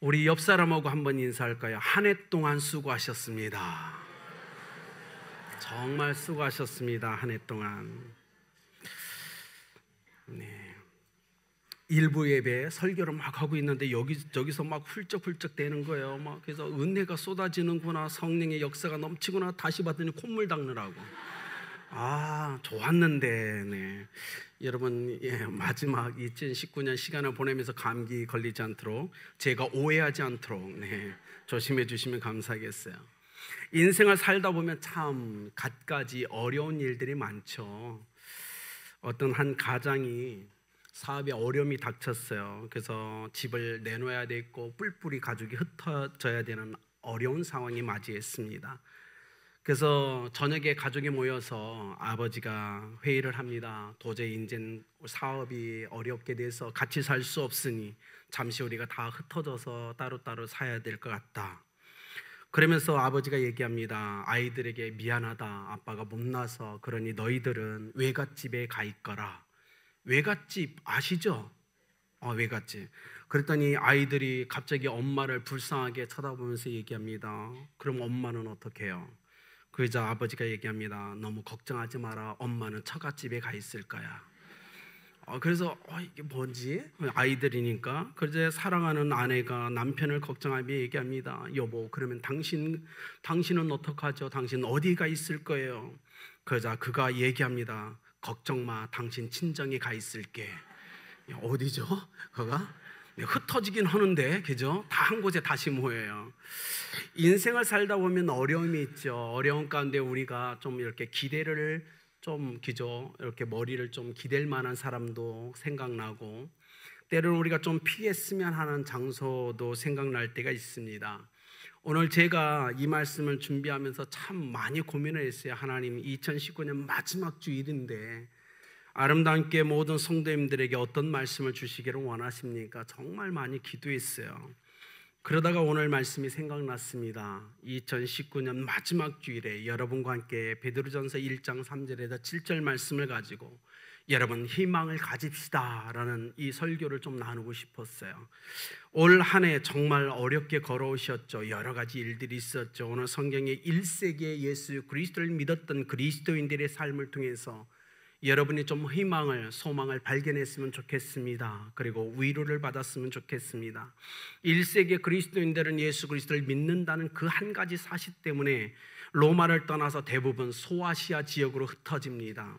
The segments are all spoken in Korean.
우리 옆 사람하고 한번 인사할까요? 한 해 동안 수고하셨습니다. 정말 수고하셨습니다. 한 해 동안. 네. 일부 예배 설교를 막 하고 있는데 여기저기서 막 훌쩍훌쩍 대는 거예요. 막 그래서 은혜가 쏟아지는구나, 성령의 역사가 넘치구나, 다시 봤더니 콧물 닦느라고. 좋았는데, 네. 여러분, 마지막 2019년 시간을 보내면서 감기 걸리지 않도록, 제가 오해하지 않도록, 네, 조심해 주시면 감사하겠어요. 인생을 살다 보면 참 갖가지 어려운 일들이 많죠. 어떤 한 가장이 사업에 어려움이 닥쳤어요. 그래서 집을 내놓아야 됐고 뿔뿔이 가족이 흩어져야 되는 어려운 상황이 맞이했습니다. 그래서 저녁에 가족이 모여서 아버지가 회의를 합니다. 도저히 이제 사업이 어렵게 돼서 같이 살 수 없으니 잠시 우리가 다 흩어져서 따로따로 사야 될 것 같다. 그러면서 아버지가 얘기합니다. 아이들에게 미안하다. 아빠가 못나서 그러니 너희들은 외갓집에 가 있거라. 외갓집 아시죠? 외갓집. 그랬더니 아이들이 갑자기 엄마를 불쌍하게 쳐다보면서 얘기합니다. 그럼 엄마는 어떻게 해요? 그러자 아버지가 얘기합니다. 너무 걱정하지 마라. 엄마는 처갓집에 가 있을 거야. 그래서 이게 뭔지? 아이들이니까. 그래서 사랑하는 아내가 남편을 걱정하며 얘기합니다. 여보, 그러면 당신은 어떡하죠? 당신 어디가 있을 거예요? 그러자 그가 얘기합니다. 걱정 마. 당신 친정에 가 있을게. 어디죠? 그가? 흩어지긴 하는데, 그죠? 다 한 곳에 다시 모여요. 인생을 살다 보면 어려움이 있죠. 어려움 가운데 우리가 좀 이렇게 기대를 좀 기죠. 이렇게 머리를 좀 기댈 만한 사람도 생각나고, 때로는 우리가 좀 피했으면 하는 장소도 생각날 때가 있습니다. 오늘 제가 이 말씀을 준비하면서 참 많이 고민을 했어요. 하나님, 2019년 마지막 주일인데 아름답게 모든 성도님들에게 어떤 말씀을 주시기를 원하십니까? 정말 많이 기도했어요. 그러다가 오늘 말씀이 생각났습니다. 2019년 마지막 주일에 여러분과 함께 베드로전서 1장 3절에서 7절 말씀을 가지고 여러분 희망을 가집시다 라는 이 설교를 좀 나누고 싶었어요. 올 한 해 정말 어렵게 걸어오셨죠. 여러 가지 일들이 있었죠. 오늘 성경의 1세기에 예수 그리스도를 믿었던 그리스도인들의 삶을 통해서 여러분이 좀 희망을, 소망을 발견했으면 좋겠습니다. 그리고 위로를 받았으면 좋겠습니다. 1세기 그리스도인들은 예수 그리스도를 믿는다는 그 한 가지 사실 때문에 로마를 떠나서 대부분 소아시아 지역으로 흩어집니다.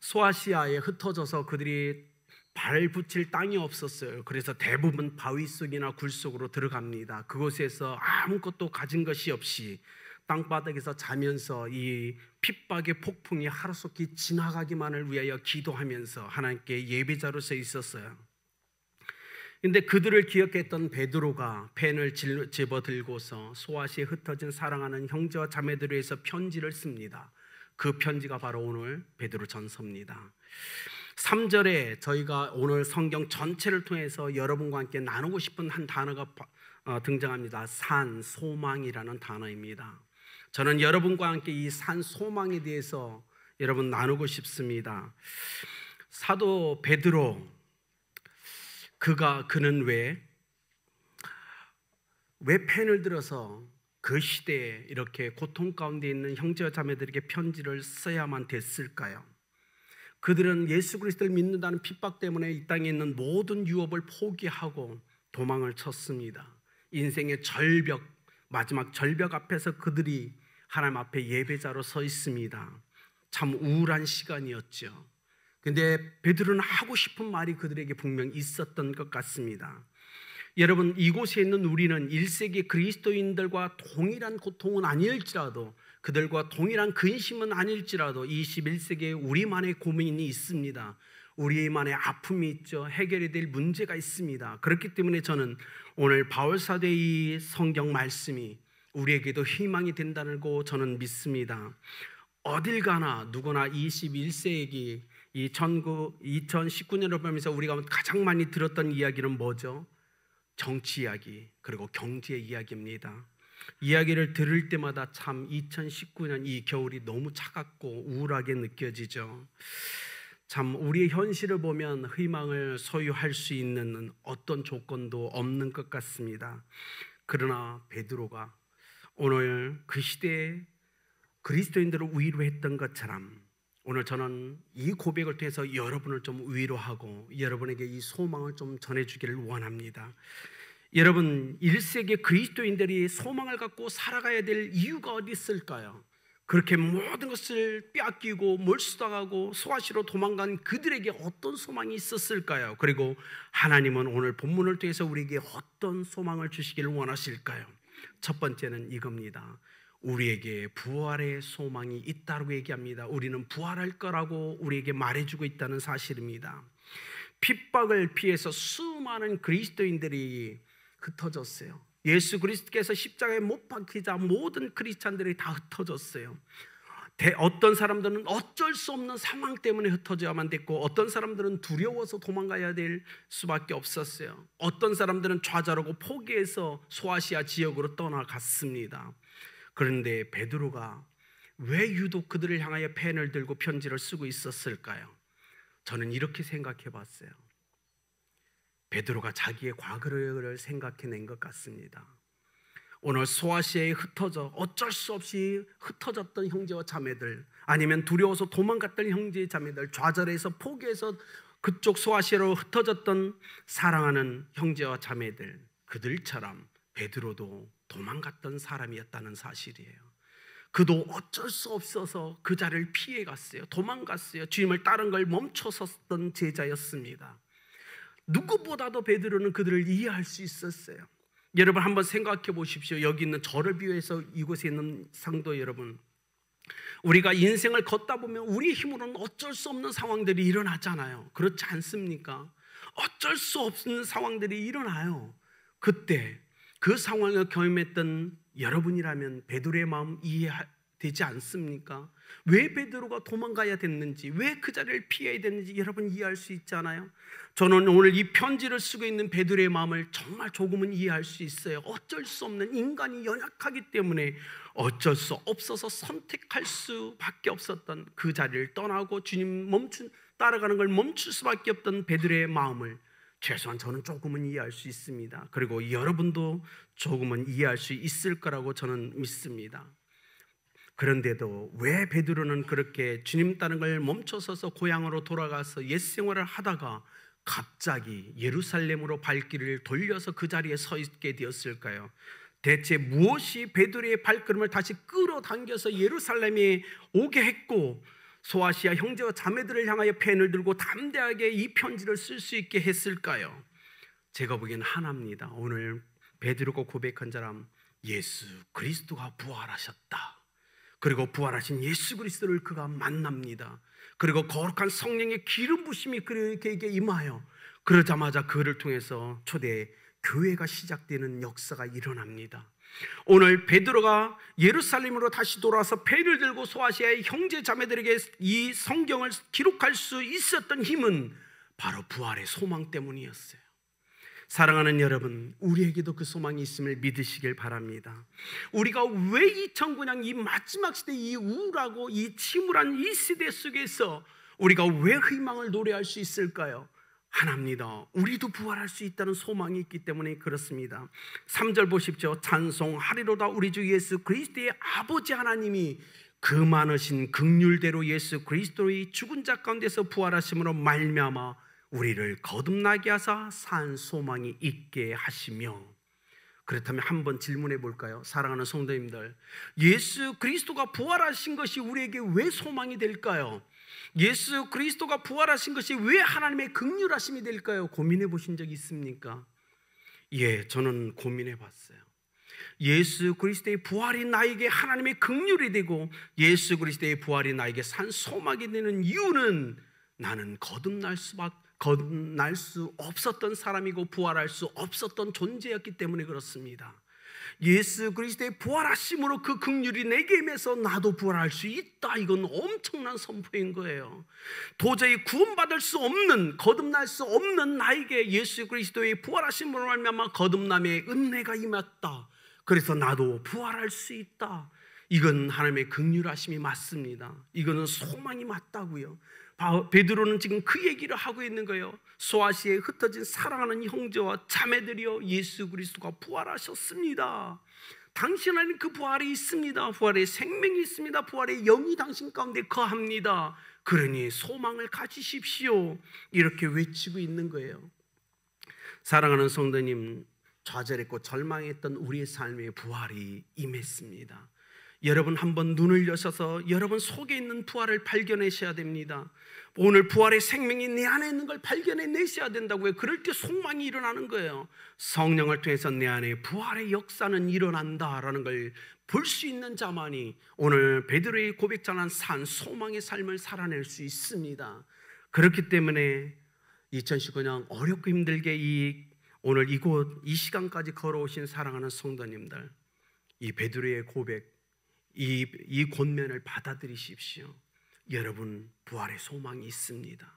소아시아에 흩어져서 그들이 발을 붙일 땅이 없었어요. 그래서 대부분 바위 속이나 굴 속으로 들어갑니다. 그곳에서 아무것도 가진 것이 없이 땅바닥에서 자면서 이 핍박의 폭풍이 하루속히 지나가기만을 위하여 기도하면서 하나님께 예배자로 서 있었어요. 근데 그들을 기억했던 베드로가 펜을 집어들고서 소아시에 흩어진 사랑하는 형제와 자매들을 위해서 편지를 씁니다. 그 편지가 바로 오늘 베드로전서입니다. 3절에 저희가 오늘 성경 전체를 통해서 여러분과 함께 나누고 싶은 한 단어가 등장합니다. 산, 소망이라는 단어입니다. 저는 여러분과 함께 이 산 소망에 대해서 여러분 나누고 싶습니다. 사도 베드로 그는 왜 펜을 들어서 그 시대에 이렇게 고통 가운데 있는 형제와 자매들에게 편지를 써야만 됐을까요? 그들은 예수 그리스도를 믿는다는 핍박 때문에 이 땅에 있는 모든 유업을 포기하고 도망을 쳤습니다. 인생의 절벽, 마지막 절벽 앞에서 그들이 하나님 앞에 예배자로 서 있습니다. 참 우울한 시간이었죠. 근데 베드로는 하고 싶은 말이 그들에게 분명 있었던 것 같습니다. 여러분, 이곳에 있는 우리는 1세기 그리스도인들과 동일한 고통은 아닐지라도, 그들과 동일한 근심은 아닐지라도 21세기에 우리만의 고민이 있습니다. 우리만의 아픔이 있죠. 해결이 될 문제가 있습니다. 그렇기 때문에 저는 오늘 바울사도의 이 성경 말씀이 우리에게도 희망이 된다는 거 저는 믿습니다. 어딜 가나 누구나 21세기 이 2019년을 보면서 우리가 가장 많이 들었던 이야기는 뭐죠? 정치 이야기, 그리고 경제 이야기입니다. 이야기를 들을 때마다 참 2019년 이 겨울이 너무 차갑고 우울하게 느껴지죠. 참 우리의 현실을 보면 희망을 소유할 수 있는 어떤 조건도 없는 것 같습니다. 그러나 베드로가 오늘 그 시대에 그리스도인들을 위로했던 것처럼 오늘 저는 이 고백을 통해서 여러분을 좀 위로하고 여러분에게 이 소망을 좀 전해주기를 원합니다. 여러분, 1세기 그리스도인들이 소망을 갖고 살아가야 될 이유가 어디 있을까요? 그렇게 모든 것을 빼앗기고 몰수당하고 소아시로 도망간 그들에게 어떤 소망이 있었을까요? 그리고 하나님은 오늘 본문을 통해서 우리에게 어떤 소망을 주시기를 원하실까요? 첫 번째는 이겁니다. 우리에게 부활의 소망이 있다고 얘기합니다. 우리는 부활할 거라고 우리에게 말해주고 있다는 사실입니다. 핍박을 피해서 수많은 그리스도인들이 흩어졌어요. 예수 그리스도께서 십자가에 못 박히자 모든 크리스찬들이 다 흩어졌어요. 어떤 사람들은 어쩔 수 없는 상황 때문에 흩어져야만 됐고, 어떤 사람들은 두려워서 도망가야 될 수밖에 없었어요. 어떤 사람들은 좌절하고 포기해서 소아시아 지역으로 떠나갔습니다. 그런데 베드로가 왜 유독 그들을 향하여 펜을 들고 편지를 쓰고 있었을까요? 저는 이렇게 생각해 봤어요. 베드로가 자기의 과거를 생각해낸 것 같습니다. 오늘 소아시아에 흩어져 어쩔 수 없이 흩어졌던 형제와 자매들, 아니면 두려워서 도망갔던 형제 자매들, 좌절해서 포기해서 그쪽 소아시아로 흩어졌던 사랑하는 형제와 자매들, 그들처럼 베드로도 도망갔던 사람이었다는 사실이에요. 그도 어쩔 수 없어서 그 자리를 피해 갔어요. 도망갔어요. 주님을 따른 걸 멈춰섰던 제자였습니다. 누구보다도 베드로는 그들을 이해할 수 있었어요. 여러분 한번 생각해 보십시오. 여기 있는 저를 비유해서 이곳에 있는 상도 여러분, 우리가 인생을 걷다 보면 우리의 힘으로는 어쩔 수 없는 상황들이 일어나잖아요. 그렇지 않습니까? 어쩔 수 없는 상황들이 일어나요. 그때 그 상황을 경험했던 여러분이라면 베드로의 마음 이해되지 않습니까? 왜 베드로가 도망가야 됐는지, 왜 그 자리를 피해야 됐는지 여러분 이해할 수 있잖아요. 저는 오늘 이 편지를 쓰고 있는 베드로의 마음을 정말 조금은 이해할 수 있어요. 어쩔 수 없는, 인간이 연약하기 때문에 어쩔 수 없어서 선택할 수밖에 없었던 그 자리를 떠나고 주님 따라가는 걸 멈출 수밖에 없던 베드로의 마음을 최소한 저는 조금은 이해할 수 있습니다. 그리고 여러분도 조금은 이해할 수 있을 거라고 저는 믿습니다. 그런데도 왜 베드로는 그렇게 주님 따르는 걸 멈춰서서 고향으로 돌아가서 옛 생활을 하다가 갑자기 예루살렘으로 발길을 돌려서 그 자리에 서 있게 되었을까요? 대체 무엇이 베드로의 발걸음을 다시 끌어당겨서 예루살렘에 오게 했고 소아시아 형제와 자매들을 향하여 펜을 들고 담대하게 이 편지를 쓸 수 있게 했을까요? 제가 보기엔 하나입니다. 오늘 베드로가 고백한 자람, 예수 그리스도가 부활하셨다. 그리고 부활하신 예수 그리스도를 그가 만납니다. 그리고 거룩한 성령의 기름 부심이 그에게 임하여 그러자마자 그를 통해서 초대 교회가 시작되는 역사가 일어납니다. 오늘 베드로가 예루살렘으로 다시 돌아와서 펜을 들고 소아시아의 형제 자매들에게 이 성경을 기록할 수 있었던 힘은 바로 부활의 소망 때문이었어요. 사랑하는 여러분, 우리에게도 그 소망이 있음을 믿으시길 바랍니다. 우리가 왜 2009년 이 마지막 시대, 이 우울하고 이 침울한 이 시대 속에서 우리가 왜 희망을 노래할 수 있을까요? 하나입니다. 우리도 부활할 수 있다는 소망이 있기 때문에 그렇습니다. 3절 보십시오. 찬송하리로다 우리 주 예수 그리스도의 아버지 하나님이 그 많으신 긍휼대로 예수 그리스도의 죽은 자 가운데서 부활하심으로 말미암아 우리를 거듭나게 하사 산 소망이 있게 하시며. 그렇다면 한번 질문해 볼까요? 사랑하는 성도님들, 예수 그리스도가 부활하신 것이 우리에게 왜 소망이 될까요? 예수 그리스도가 부활하신 것이 왜 하나님의 긍휼하심이 될까요? 고민해 보신 적 있습니까? 예, 저는 고민해 봤어요. 예수 그리스도의 부활이 나에게 하나님의 긍휼이 되고 예수 그리스도의 부활이 나에게 산 소망이 되는 이유는 나는 거듭날 수 없었던 사람이고 부활할 수 없었던 존재였기 때문에 그렇습니다. 예수 그리스도의 부활하심으로 그 긍휼이 내게 임해서 나도 부활할 수 있다. 이건 엄청난 선포인 거예요. 도저히 구원받을 수 없는, 거듭날 수 없는 나에게 예수 그리스도의 부활하심으로 말미암아 거듭남의 은혜가 임했다. 그래서 나도 부활할 수 있다. 이건 하나님의 긍휼하심이 맞습니다. 이거는 소망이 맞다고요. 베드로는 지금 그 얘기를 하고 있는 거예요. 소아시아에 흩어진 사랑하는 형제와 자매들이여, 예수 그리스도가 부활하셨습니다. 당신 안에 그 부활이 있습니다. 부활의 생명이 있습니다. 부활의 영이 당신 가운데 거합니다. 그러니 소망을 가지십시오. 이렇게 외치고 있는 거예요. 사랑하는 성도님, 좌절했고 절망했던 우리의 삶에 부활이 임했습니다. 여러분 한번 눈을 여셔서 여러분 속에 있는 부활을 발견하셔야 됩니다. 오늘 부활의 생명이 내 안에 있는 걸 발견해내셔야 된다고요. 그럴 때 소망이 일어나는 거예요. 성령을 통해서 내 안에 부활의 역사는 일어난다라는 걸 볼 수 있는 자만이 오늘 베드로의 고백자는 산 소망의 삶을 살아낼 수 있습니다. 그렇기 때문에 2019년 어렵고 힘들게 오늘 이곳 이 시간까지 걸어오신 사랑하는 성도님들, 이 베드로의 고백, 이 권면을 받아들이십시오. 여러분 부활의 소망이 있습니다.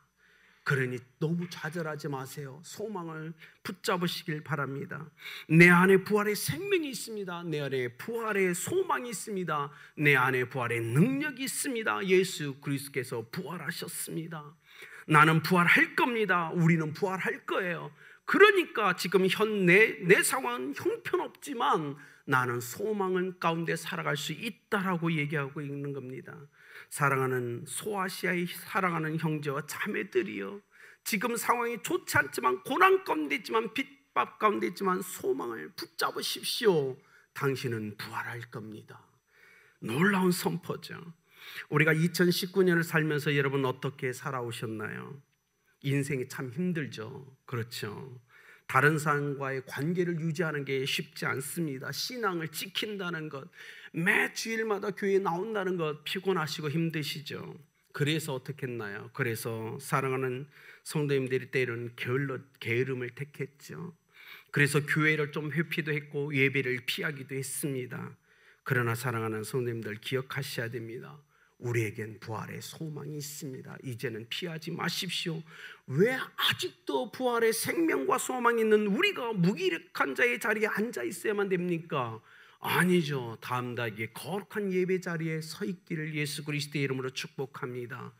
그러니 너무 좌절하지 마세요. 소망을 붙잡으시길 바랍니다. 내 안에 부활의 생명이 있습니다. 내 안에 부활의 소망이 있습니다. 내 안에 부활의 능력이 있습니다. 예수 그리스도께서 부활하셨습니다. 나는 부활할 겁니다. 우리는 부활할 거예요. 그러니까 지금 내 상황은 형편없지만 나는 소망은 가운데 살아갈 수 있다라고 얘기하고 있는 겁니다. 사랑하는 소아시아의 사랑하는 형제와 자매들이여, 지금 상황이 좋지 않지만 고난 가운데 있지만 핍박 가운데 있지만 소망을 붙잡으십시오. 당신은 부활할 겁니다. 놀라운 선포죠. 우리가 2019년을 살면서 여러분 어떻게 살아오셨나요? 인생이 참 힘들죠. 그렇죠. 다른 사람과의 관계를 유지하는 게 쉽지 않습니다. 신앙을 지킨다는 것, 매 주일마다 교회에 나온다는 것 피곤하시고 힘드시죠. 그래서 어떻게 했나요? 그래서 사랑하는 성도님들이 때로는 게으름을 택했죠. 그래서 교회를 좀 회피도 했고 예배를 피하기도 했습니다. 그러나 사랑하는 성도님들 기억하셔야 됩니다. 우리에겐 부활의 소망이 있습니다. 이제는 피하지 마십시오. 왜 아직도 부활의 생명과 소망이 있는 우리가 무기력한 자의 자리에 앉아 있어야만 됩니까? 아니죠. 다음 달에 거룩한 예배 자리에 서 있기를 예수 그리스도의 이름으로 축복합니다.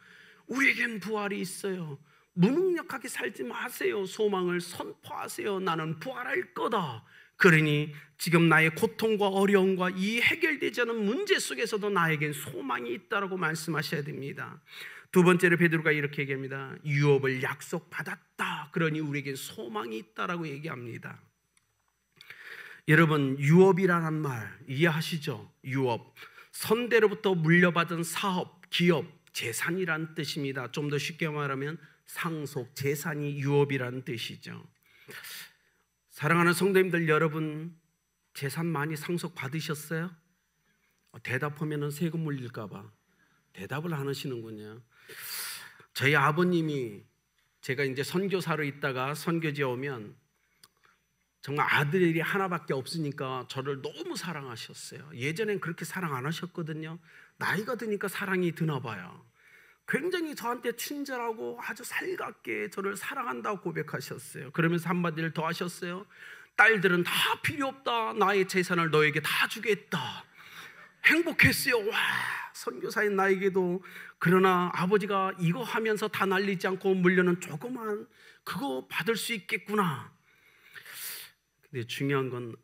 우리에겐 부활이 있어요. 무능력하게 살지 마세요. 소망을 선포하세요. 나는 부활할 거다. 그러니 지금 나의 고통과 어려움과 이 해결되지 않은 문제 속에서도 나에겐 소망이 있다라고 말씀하셔야 됩니다. 두 번째로 베드로가 이렇게 얘기합니다. 유업을 약속받았다. 그러니 우리에겐 소망이 있다라고 얘기합니다. 여러분 유업이라는 말 이해하시죠? 유업, 선대로부터 물려받은 사업, 기업, 재산이란 뜻입니다. 좀 더 쉽게 말하면 상속, 재산이 유업이라는 뜻이죠. 사랑하는 성도님들, 여러분 재산 많이 상속 받으셨어요? 대답하면 세금 물릴까 봐 대답을 안 하시는군요. 저희 아버님이 제가 이제 선교사로 있다가 선교지에 오면 정말 아들이 하나밖에 없으니까 저를 너무 사랑하셨어요. 예전엔 그렇게 사랑 안 하셨거든요. 나이가 드니까 사랑이 드나 봐요. 굉장히 저한테 친절하고 아주 살갑게 저를 사랑한다고 고백하셨어요. 그러면서 한마디를 더 하셨어요. 딸들은 다 필요 없다. 나의 재산을 너에게 다 주겠다. 행복했어요. 와, 선교사인 나에게도. 그러나 아버지가 이거 하면서 다 날리지 않고 물려는 조그만 그거 받을 수 있겠구나. 근데 중요한 건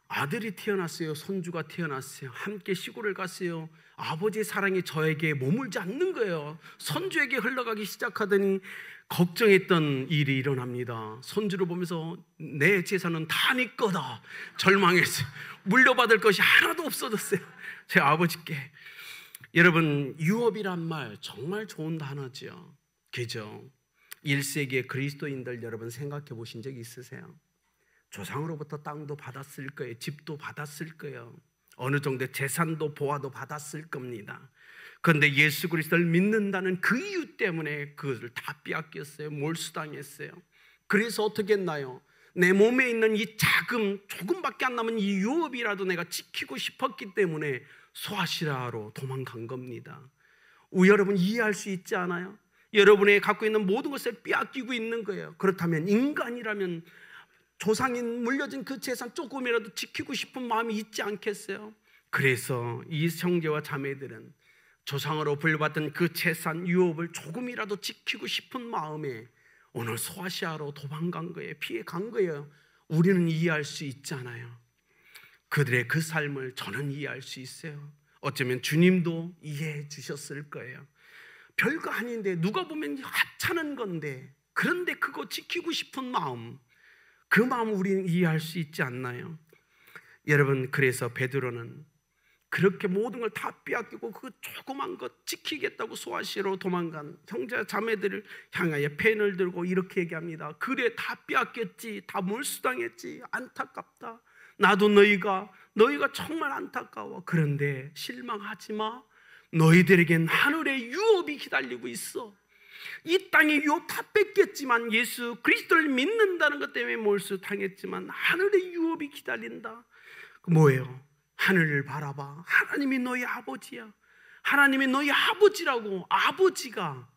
아들이 태어났어요. 손주가 태어났어요. 함께 시골을 갔어요. 아버지의 사랑이 저에게 머물지 않는 거예요. 손주에게 흘러가기 시작하더니 걱정했던 일이 일어납니다. 손주를 보면서 내 재산은 다 네 거다. 절망했어요. 물려받을 것이 하나도 없어졌어요. 제 아버지께. 여러분 유업이란 말 정말 좋은 단어죠. 그죠? 1세기의 그리스도인들 여러분 생각해 보신 적 있으세요? 조상으로부터 땅도 받았을 거예요. 집도 받았을 거예요. 어느 정도의 재산도 보화도 받았을 겁니다. 그런데 예수 그리스도를 믿는다는 그 이유 때문에 그것을 다 빼앗겼어요. 몰수당했어요. 그래서 어떻게 했나요? 내 몸에 있는 이 자금, 조금밖에 안 남은 이 유업이라도 내가 지키고 싶었기 때문에 소아시라로 도망간 겁니다. 여러분 이해할 수 있지 않아요? 여러분이 갖고 있는 모든 것을 빼앗기고 있는 거예요. 그렇다면 인간이라면 조상인 물려진 그 재산 조금이라도 지키고 싶은 마음이 있지 않겠어요? 그래서 이 형제와 자매들은 조상으로 불받은 그 재산 유업을 조금이라도 지키고 싶은 마음에 오늘 소아시아로 도망간 거예요. 피해 간 거예요. 우리는 이해할 수 있잖아요. 그들의 그 삶을 저는 이해할 수 있어요. 어쩌면 주님도 이해해 주셨을 거예요. 별거 아닌데, 누가 보면 하찮은 건데, 그런데 그거 지키고 싶은 마음, 그 마음 우리는 이해할 수 있지 않나요? 여러분, 그래서 베드로는 그렇게 모든 걸 다 빼앗기고 그 조그만 것 지키겠다고 소아시아로 도망간 형제 자매들을 향하여 펜을 들고 이렇게 얘기합니다. 그래, 다 빼앗겼지, 다 몰수당했지, 안타깝다. 나도 너희가 정말 안타까워. 그런데 실망하지 마. 너희들에겐 하늘의 유업이 기다리고 있어. 이 땅의 유업 다 뺏겼지만, 예수 그리스도를 믿는다는 것 때문에 몰수당했지만 하늘의 유업이 기다린다. 뭐예요? 하늘을 바라봐. 하나님이 너희 아버지야. 하나님이 너희 아버지라고. 아버지가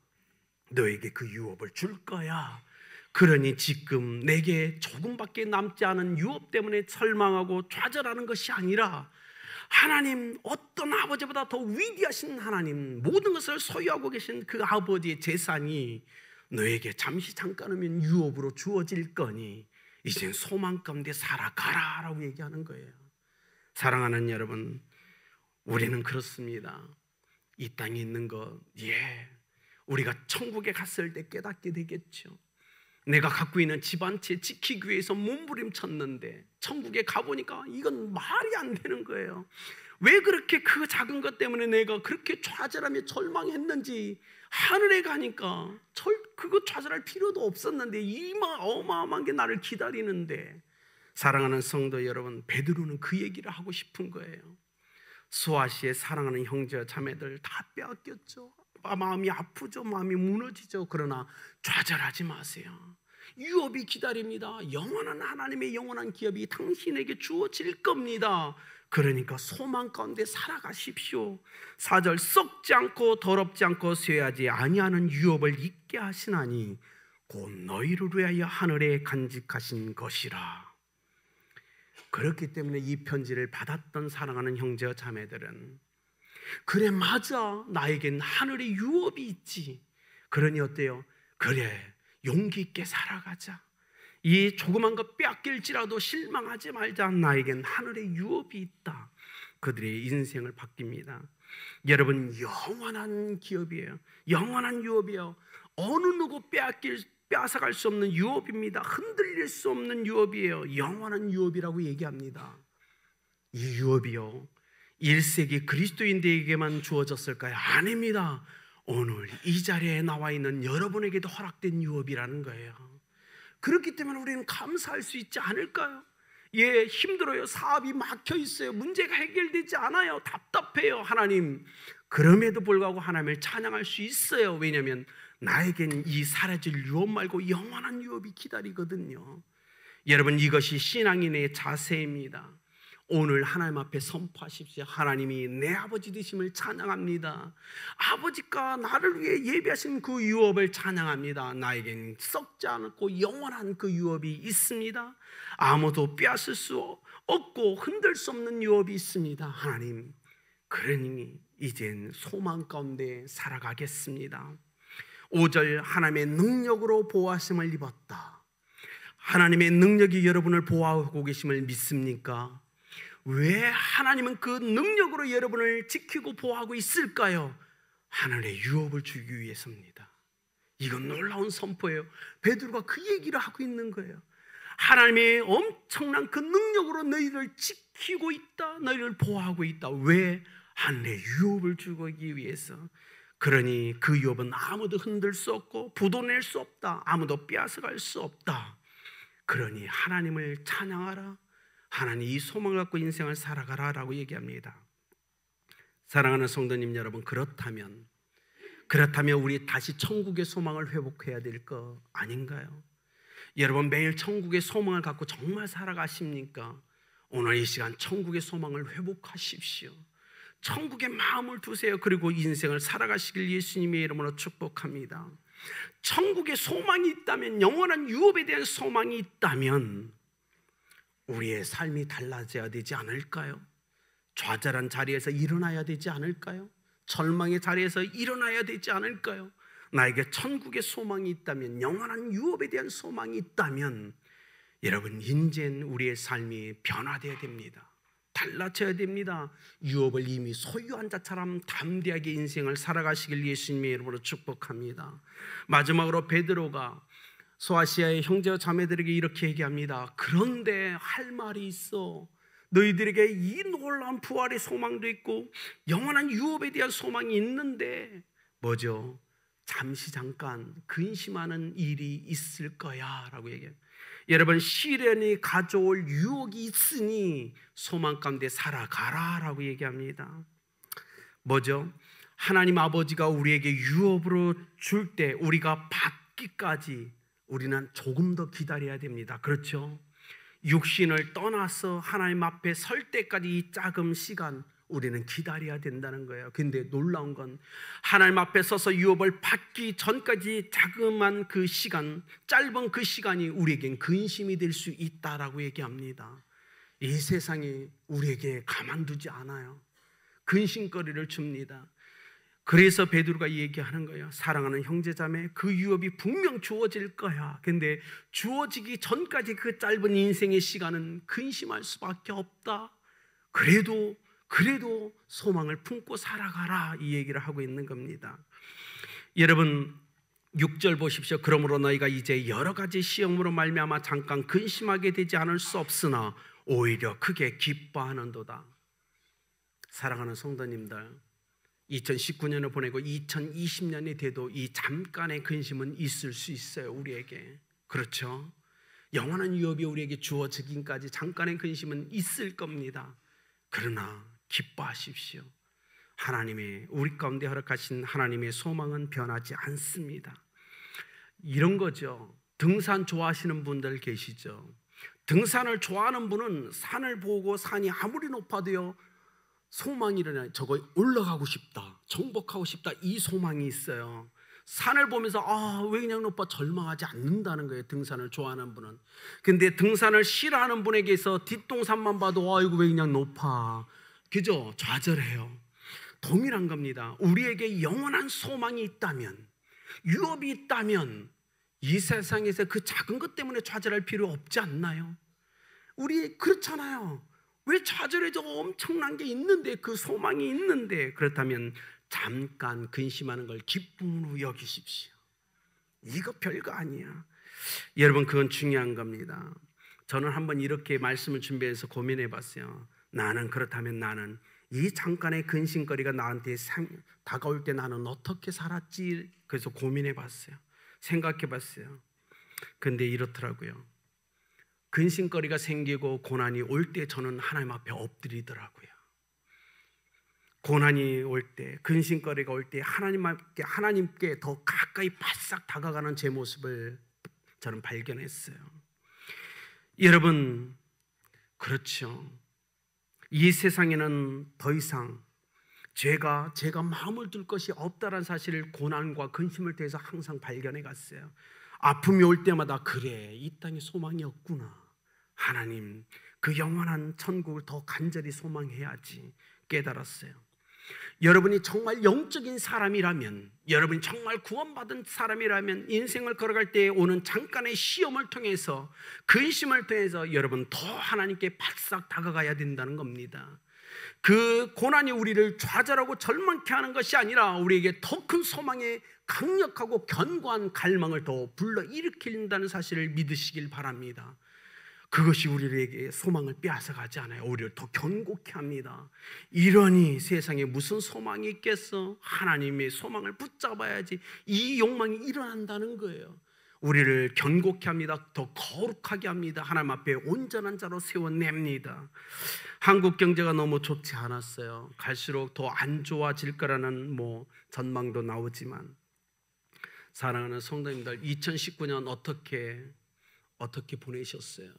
너에게 그 유업을 줄 거야. 그러니 지금 내게 조금밖에 남지 않은 유업 때문에 절망하고 좌절하는 것이 아니라, 하나님, 어떤 아버지보다 더 위대하신 하나님, 모든 것을 소유하고 계신 그 아버지의 재산이 너에게 잠깐이면 유업으로 주어질 거니 이젠 소망 가운데 살아가라 라고 얘기하는 거예요. 사랑하는 여러분, 우리는 그렇습니다. 이 땅에 있는 것, 우리가 천국에 갔을 때 깨닫게 되겠죠. 내가 갖고 있는 집 한 채 지키기 위해서 몸부림쳤는데 천국에 가보니까 이건 말이 안 되는 거예요. 왜 그렇게 그 작은 것 때문에 내가 그렇게 좌절하며 절망했는지, 하늘에 가니까 그거 좌절할 필요도 없었는데 어마어마한 게 나를 기다리는데. 사랑하는 성도 여러분, 베드로는 그 얘기를 하고 싶은 거예요. 소아시아의 사랑하는 형제와 자매들 다 빼앗겼죠. 마음이 아프죠. 마음이 무너지죠. 그러나 좌절하지 마세요. 유업이 기다립니다. 영원한 하나님의 영원한 기업이 당신에게 주어질 겁니다. 그러니까 소망 가운데 살아가십시오. 4절, 썩지 않고 더럽지 않고 쇠하지 아니하는 유업을 있게 하시나니 곧 너희를 위하여 하늘에 간직하신 것이라. 그렇기 때문에 이 편지를 받았던 사랑하는 형제와 자매들은, 그래, 맞아, 나에겐 하늘의 유업이 있지. 그러니 어때요? 그래, 용기 있게 살아가자. 이 조그만 것 빼앗길지라도 실망하지 말자. 나에겐 하늘의 유업이 있다. 그들의 인생을 바뀝니다. 여러분, 영원한 기업이에요. 영원한 유업이에요. 어느 누구 빼앗아갈 수 없는 유업입니다. 흔들릴 수 없는 유업이에요. 영원한 유업이라고 얘기합니다. 이 유업이요, 1세기 그리스도인들에게만 주어졌을까요? 아닙니다. 오늘 이 자리에 나와 있는 여러분에게도 허락된 유업이라는 거예요. 그렇기 때문에 우리는 감사할 수 있지 않을까요? 힘들어요. 사업이 막혀 있어요. 문제가 해결되지 않아요. 답답해요. 하나님, 그럼에도 불구하고 하나님을 찬양할 수 있어요. 왜냐하면 나에겐 이 사라질 유업 말고 영원한 유업이 기다리거든요. 여러분, 이것이 신앙인의 자세입니다. 오늘 하나님 앞에 선포하십시오. 하나님이 내 아버지 되심을 찬양합니다. 아버지가 나를 위해 예비하신 그 유업을 찬양합니다. 나에겐 썩지 않고 영원한 그 유업이 있습니다. 아무도 빼앗을 수 없고 흔들 수 없는 유업이 있습니다. 하나님, 그러니 이젠 소망 가운데 살아가겠습니다. 5절, 하나님의 능력으로 보호하심을 입었다. 하나님의 능력이 여러분을 보호하고 계심을 믿습니까? 왜 하나님은 그 능력으로 여러분을 지키고 보호하고 있을까요? 하늘의 유업을 주기 위해서입니다. 이건 놀라운 선포예요. 베드로가 그 얘기를 하고 있는 거예요. 하나님의 엄청난 그 능력으로 너희를 지키고 있다. 너희를 보호하고 있다. 왜? 하늘의 유업을 주기 위해서. 그러니 그 유업은 아무도 흔들 수 없고 부도낼 수 없다. 아무도 빼앗아갈 수 없다. 그러니 하나님을 찬양하라. 하나님, 이 소망을 갖고 인생을 살아가라 라고 얘기합니다. 사랑하는 성도님 여러분, 그렇다면 우리 다시 천국의 소망을 회복해야 될 거 아닌가요? 여러분, 매일 천국의 소망을 갖고 정말 살아가십니까? 오늘 이 시간 천국의 소망을 회복하십시오. 천국의 마음을 두세요. 그리고 인생을 살아가시길 예수님의 이름으로 축복합니다. 천국의 소망이 있다면, 영원한 유업에 대한 소망이 있다면 우리의 삶이 달라져야 되지 않을까요? 좌절한 자리에서 일어나야 되지 않을까요? 절망의 자리에서 일어나야 되지 않을까요? 나에게 천국의 소망이 있다면, 영원한 유업에 대한 소망이 있다면 여러분, 이제는 우리의 삶이 변화되어야 됩니다. 달라져야 됩니다. 유업을 이미 소유한 자처럼 담대하게 인생을 살아가시길 예수님의 이름으로 축복합니다. 마지막으로 베드로가 소아시아의 형제와 자매들에게 이렇게 얘기합니다. 그런데 할 말이 있어. 너희들에게 이 놀라운 부활의 소망도 있고 영원한 유업에 대한 소망이 있는데 뭐죠? 잠시 잠깐 근심하는 일이 있을 거야 라고 얘기해요. 여러분, 시련이 가져올 유혹이 있으니 소망 가운데 살아가라 라고 얘기합니다. 뭐죠? 하나님 아버지가 우리에게 유업으로 줄 때 우리가 받기까지 우리는 조금 더 기다려야 됩니다. 그렇죠? 육신을 떠나서 하나님 앞에 설 때까지 이 작은 시간 우리는 기다려야 된다는 거예요. 근데 놀라운 건 하나님 앞에 서서 유업을 받기 전까지 자그마한 그 시간, 짧은 그 시간이 우리에겐 근심이 될 수 있다라고 얘기합니다. 이 세상이 우리에게 가만두지 않아요. 근심거리를 줍니다. 그래서 베드로가 얘기하는 거예요. 사랑하는 형제자매, 그 유업이 분명 주어질 거야. 근데 주어지기 전까지 그 짧은 인생의 시간은 근심할 수밖에 없다. 그래도 소망을 품고 살아가라, 이 얘기를 하고 있는 겁니다. 여러분, 6절 보십시오. 그러므로 너희가 이제 여러 가지 시험으로 말미암아 잠깐 근심하게 되지 않을 수 없으나 오히려 크게 기뻐하는도다. 사랑하는 성도님들, 2019년을 보내고 2020년이 돼도 이 잠깐의 근심은 있을 수 있어요, 우리에게. 그렇죠? 영원한 유업이 우리에게 주어지기까지 잠깐의 근심은 있을 겁니다. 그러나 기뻐하십시오. 하나님의, 우리 가운데 허락하신 하나님의 소망은 변하지 않습니다. 이런 거죠. 등산 좋아하시는 분들 계시죠? 등산을 좋아하는 분은 산을 보고 산이 아무리 높아도요, 소망이 일어나요. 저거 올라가고 싶다, 정복하고 싶다, 이 소망이 있어요. 산을 보면서 왜 그냥 높아, 절망하지 않는다는 거예요, 등산을 좋아하는 분은. 근데 등산을 싫어하는 분에게서 뒷동산만 봐도 이거 왜 그냥 높아, 그죠? 좌절해요. 동일한 겁니다. 우리에게 영원한 소망이 있다면, 유업이 있다면 이 세상에서 그 작은 것 때문에 좌절할 필요 없지 않나요? 우리 그렇잖아요. 왜 좌절해? 저 엄청난 게 있는데, 그 소망이 있는데. 그렇다면 잠깐 근심하는 걸 기쁨으로 여기십시오. 이거 별거 아니야. 여러분, 그건 중요한 겁니다. 저는 한번 이렇게 말씀을 준비해서 고민해 봤어요. 그렇다면 나는 이 잠깐의 근심거리가 나한테 다가올 때 나는 어떻게 살았지? 그래서 고민해 봤어요. 생각해 봤어요. 근데 이렇더라고요. 근심거리가 생기고 고난이 올 때 저는 하나님 앞에 엎드리더라고요. 고난이 올 때, 근심거리가 올 때 하나님께 더 가까이 바싹 다가가는 제 모습을 저는 발견했어요. 여러분, 그렇죠. 이 세상에는 더 이상 제가 마음을 둘 것이 없다는 사실을 고난과 근심을 통해서 항상 발견해 갔어요. 아픔이 올 때마다 그래, 이 땅에 소망이 없구나. 하나님, 그 영원한 천국을 더 간절히 소망해야지 깨달았어요. 여러분이 정말 영적인 사람이라면, 여러분이 정말 구원받은 사람이라면 인생을 걸어갈 때 오는 잠깐의 시험을 통해서, 근심을 통해서 여러분 더 하나님께 바싹 다가가야 된다는 겁니다. 그 고난이 우리를 좌절하고 절망케 하는 것이 아니라 우리에게 더 큰 소망의 강력하고 견고한 갈망을 더 불러일으킨다는 사실을 믿으시길 바랍니다. 그것이 우리에게 소망을 빼앗아가지 않아요. 오히려 더 견고케 합니다. 이러니 세상에 무슨 소망이 있겠어? 하나님의 소망을 붙잡아야지, 이 욕망이 일어난다는 거예요. 우리를 견고케 합니다. 더 거룩하게 합니다. 하나님 앞에 온전한 자로 세워냅니다. 한국 경제가 너무 좋지 않았어요. 갈수록 더 안 좋아질 거라는 전망도 나오지만, 사랑하는 성도님들, 2019년 어떻게 보내셨어요?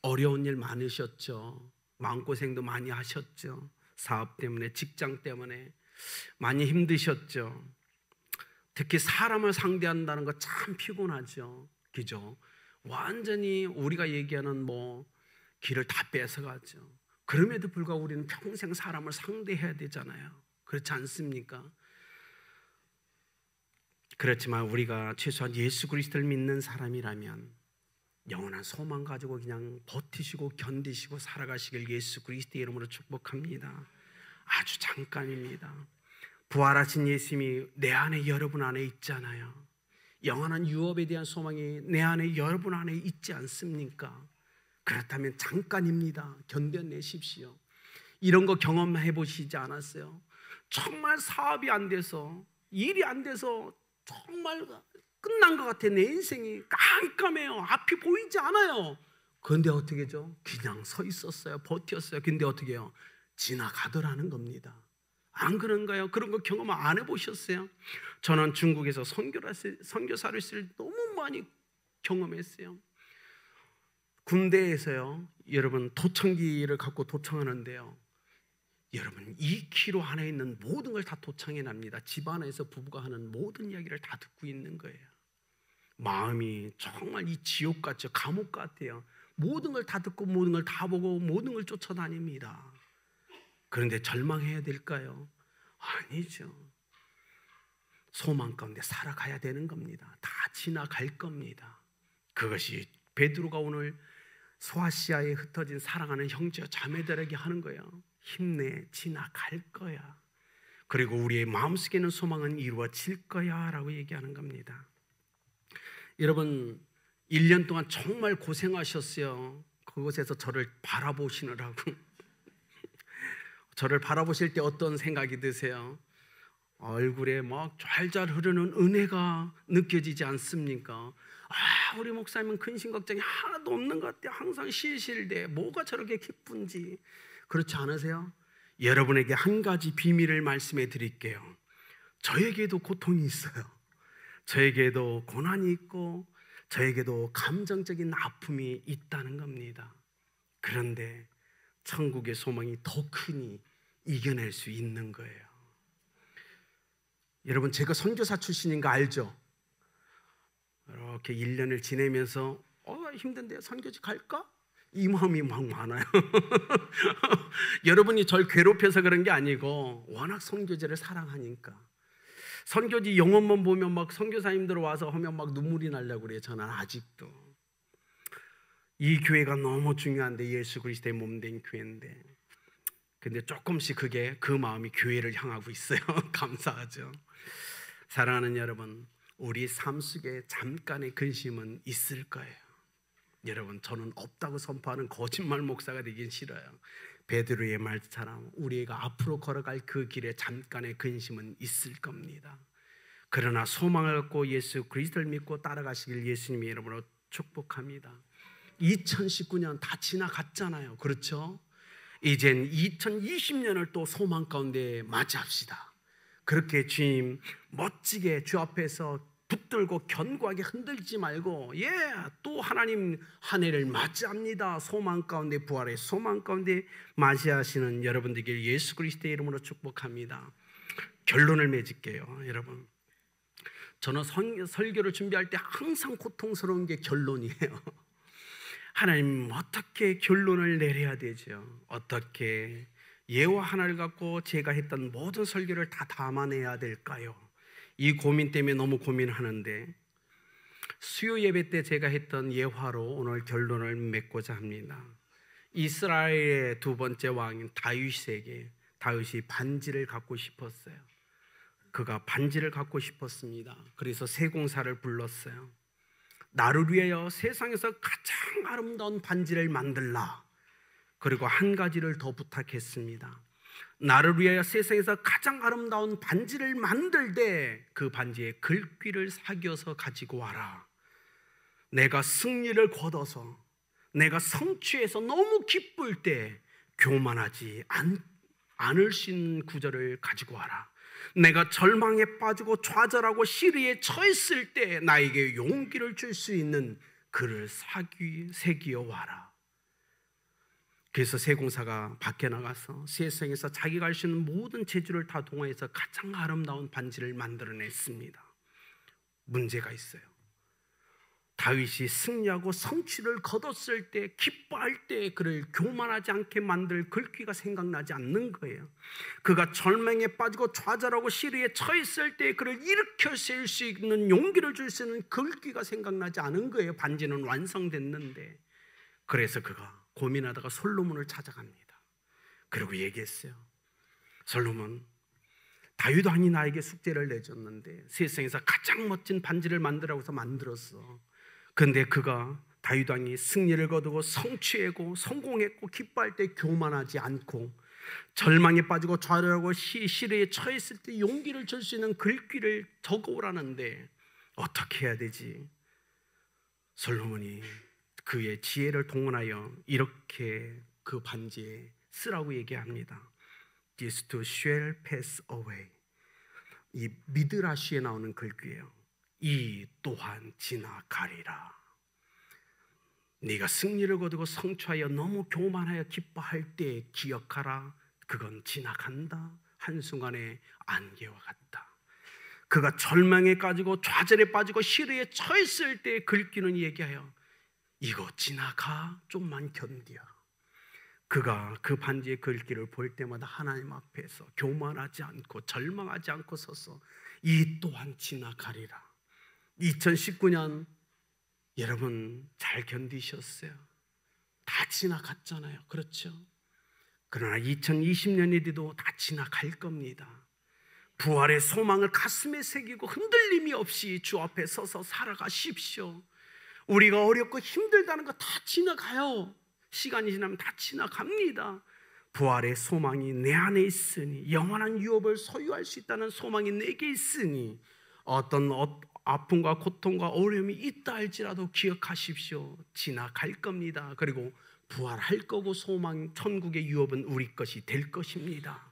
어려운 일 많으셨죠? 마음고생도 많이 하셨죠? 사업 때문에, 직장 때문에 많이 힘드셨죠? 특히 사람을 상대한다는 거 참 피곤하죠. 그죠? 완전히 우리가 얘기하는 길을 다 뺏어가죠. 그럼에도 불구하고 우리는 평생 사람을 상대해야 되잖아요. 그렇지 않습니까? 그렇지만 우리가 최소한 예수 그리스도를 믿는 사람이라면 영원한 소망 가지고 그냥 버티시고 견디시고 살아가시길 예수 그리스도의 이름으로 축복합니다. 아주 잠깐입니다. 부활하신 예수님이 내 안에, 여러분 안에 있잖아요. 영원한 유업에 대한 소망이 내 안에, 여러분 안에 있지 않습니까? 그렇다면 잠깐입니다. 견뎌내십시오. 이런 거 경험해 보시지 않았어요? 정말 사업이 안 돼서, 일이 안 돼서 정말 끝난 것 같아. 내 인생이 깜깜해요. 앞이 보이지 않아요. 그런데 어떻게 하죠? 그냥 서 있었어요. 버텼어요. 근데 어떻게 해요? 지나가더라는 겁니다. 안 그런가요? 그런 거 경험 안 해보셨어요? 저는 중국에서 선교사를 쓸 때 너무 많이 경험했어요. 군대에서요, 여러분 도청기를 갖고 도청하는데요, 여러분 2km 안에 있는 모든 걸 다 도청해 납니다. 집안에서 부부가 하는 모든 이야기를 다 듣고 있는 거예요. 마음이 정말 이 지옥 같죠. 감옥 같아요. 모든 걸 다 듣고 모든 걸 다 보고 모든 걸 쫓아다닙니다. 그런데 절망해야 될까요? 아니죠. 소망 가운데 살아가야 되는 겁니다. 다 지나갈 겁니다. 그것이 베드로가 오늘 소아시아에 흩어진 사랑하는 형제와 자매들에게 하는 거예요. 힘내, 지나갈 거야. 그리고 우리의 마음속에 있는 소망은 이루어질 거야 라고 얘기하는 겁니다. 여러분 1년 동안 정말 고생하셨어요. 그곳에서 저를 바라보시느라고. 저를 바라보실 때 어떤 생각이 드세요? 얼굴에 막 좔좔 흐르는 은혜가 느껴지지 않습니까? 아, 우리 목사님은 근심 걱정이 하나도 없는 것 같아요. 항상 실실대. 뭐가 저렇게 기쁜지. 그렇지 않으세요? 여러분에게 한 가지 비밀을 말씀해 드릴게요. 저에게도 고통이 있어요. 저에게도 고난이 있고 저에게도 감정적인 아픔이 있다는 겁니다. 그런데 천국의 소망이 더 크니 이겨낼 수 있는 거예요. 여러분 제가 선교사 출신인 거 알죠? 이렇게 1년을 지내면서 힘든데 선교지 갈까? 이 마음이 막 많아요. 여러분이 절 괴롭혀서 그런 게 아니고 워낙 선교제를 사랑하니까. 선교지 영혼만 보면 막 선교사님들 와서 하면 막 눈물이 나려고 그래요. 저는 아직도. 이 교회가 너무 중요한데, 예수 그리스도의 몸된 교회인데, 근데 조금씩 그 마음이 교회를 향하고 있어요. 감사하죠. 사랑하는 여러분, 우리 삶 속에 잠깐의 근심은 있을 거예요. 여러분 저는 없다고 선포하는 거짓말 목사가 되긴 싫어요. 베드로의 말처럼 우리가 앞으로 걸어갈 그 길에 잠깐의 근심은 있을 겁니다. 그러나 소망을 갖고 예수 그리스도를 믿고 따라가시길 예수님의 이름으로 축복합니다. 2019년 다 지나갔잖아요. 그렇죠? 이젠 2020년을 또 소망 가운데 맞이합시다. 그렇게 주님 멋지게 주 앞에서 붙들고 견고하게 흔들지 말고, 또 하나님 한 해를 맞이합니다. 소망 가운데, 부활의 소망 가운데 맞이하시는 여러분들에게 예수 그리스도의 이름으로 축복합니다. 결론을 맺을게요. 여러분 저는 설교를 준비할 때 항상 고통스러운 게 결론이에요. 하나님 어떻게 결론을 내려야 되죠? 어떻게 예화 하나를 갖고 제가 했던 모든 설교를 다 담아내야 될까요? 이 고민 때문에 너무 고민하는데, 수요 예배 때 제가 했던 예화로 오늘 결론을 맺고자 합니다. 이스라엘의 두 번째 왕인 다윗에게, 다윗이 반지를 갖고 싶었어요. 그가 반지를 갖고 싶었습니다. 그래서 세공사를 불렀어요. 나를 위하여 세상에서 가장 아름다운 반지를 만들라. 그리고 한 가지를 더 부탁했습니다. 나를 위하여 세상에서 가장 아름다운 반지를 만들 때 그 반지에 글귀를 새겨서 가지고 와라. 내가 승리를 거둬서, 내가 성취해서 너무 기쁠 때 교만하지 않을 수 있는 구절을 가지고 와라. 내가 절망에 빠지고 좌절하고 시리에 처했을 때 나에게 용기를 줄 수 있는 글을 새기어 와라. 그래서 세공사가 밖에 나가서 세상에서 자기가 할 수 있는 모든 재주를 다 동원해서 가장 아름다운 반지를 만들어냈습니다. 문제가 있어요. 다윗이 승리하고 성취를 거뒀을 때, 기뻐할 때 그를 교만하지 않게 만들 글귀가 생각나지 않는 거예요. 그가 절망에 빠지고 좌절하고 시리에 처했을 때 그를 일으켜 세울 수 있는 용기를 줄 수 있는 글귀가 생각나지 않은 거예요. 반지는 완성됐는데. 그래서 그가 고민하다가 솔로몬을 찾아갑니다. 그리고 얘기했어요. 솔로몬, 다윗 왕이 나에게 숙제를 내줬는데 세상에서 가장 멋진 반지를 만들라고 해서 만들었어. 근데 그가 다윗 왕이 승리를 거두고 성취하고 성공했고 기뻐할 때 교만하지 않고 절망에 빠지고 좌절하고 시리에 처했을 때 용기를 줄 수 있는 글귀를 적어오라는데 어떻게 해야 되지? 솔로몬이 그의 지혜를 동원하여 이렇게 그 반지에 쓰라고 얘기합니다. This too shall pass away. 이 미드라시에 나오는 글귀예요. 이 또한 지나가리라. 네가 승리를 거두고 성취하여 너무 교만하여 기뻐할 때 기억하라. 그건 지나간다. 한순간의 안개와 같다. 그가 절망에 빠지고 좌절에 빠지고 시리에 처했을 때 글귀는 얘기하여 이거 지나가. 좀만 견뎌. 그가 그 반지의 글귀를 볼 때마다 하나님 앞에서 교만하지 않고 절망하지 않고 서서 이 또한 지나가리라. 2019년 여러분 잘 견디셨어요? 다 지나갔잖아요. 그렇죠? 그러나 2020년이 돼도 다 지나갈 겁니다. 부활의 소망을 가슴에 새기고 흔들림이 없이 주 앞에 서서 살아가십시오. 우리가 어렵고 힘들다는 거 다 지나가요. 시간이 지나면 다 지나갑니다. 부활의 소망이 내 안에 있으니, 영원한 유업을 소유할 수 있다는 소망이 내게 있으니, 어떤 아픔과 고통과 어려움이 있다 할지라도 기억하십시오. 지나갈 겁니다. 그리고 부활할 거고 소망, 천국의 유업은 우리 것이 될 것입니다.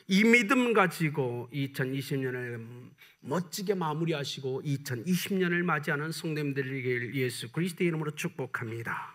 이 믿음 가지고 2020년을 멋지게 마무리하시고 2020년을 맞이하는 성도님들에게 예수 그리스도의 이름으로 축복합니다.